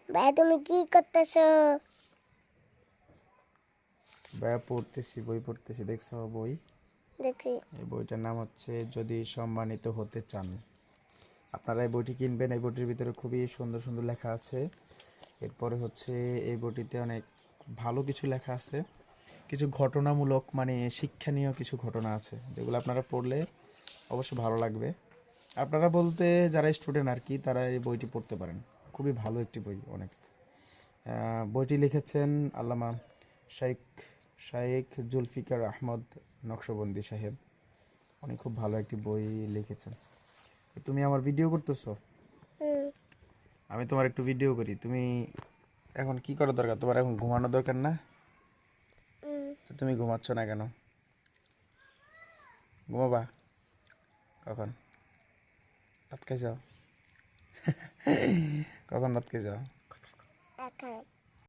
ভাই তুমি কি করতেছো? ভাইয়া পড়তেছি, বই পড়তেছি। দেখছো বই? দেখি। এই বইটার নাম হচ্ছে যদি সম্মানিত হতে চান। আপনারা এই বইটি কিনবেন। এই বইটির ভিতরে খুবই সুন্দর সুন্দর লেখা আছে। এরপরে হচ্ছে এই বইটিতে অনেক ভালো কিছু লেখা আছে, কিছু ঘটনামূলক মানে শিক্ষণীয় কিছু ঘটনা আছে, যেগুলো আপনারা পড়লে অবশ্যই ভালো লাগবে। আপনারা বলতে যারা স্টুডেন্ট আর কি, তারা এই বইটি পড়তে পারেন। খুবই ভালো একটি বই, অনেক। বইটি লিখেছেন আল্লামা শাইখ শাইখ জুলফিকার আহমদ নকশবন্দি সাহেব। উনি খুব ভালো একটি বই লিখেছেন। তুমি আমার ভিডিও করতেছো? হুম। আমি তোমার একটু ভিডিও করি। তুমি এখন কি করা দরকার? তোমার এখন ঘুমানো দরকার না? হুম। তো তুমি ঘুমাচ্ছ না কেন? ঘুমাবা কখন? রাত খেয়ে যাও? কখন রাত খেয়ে যাও? এখন।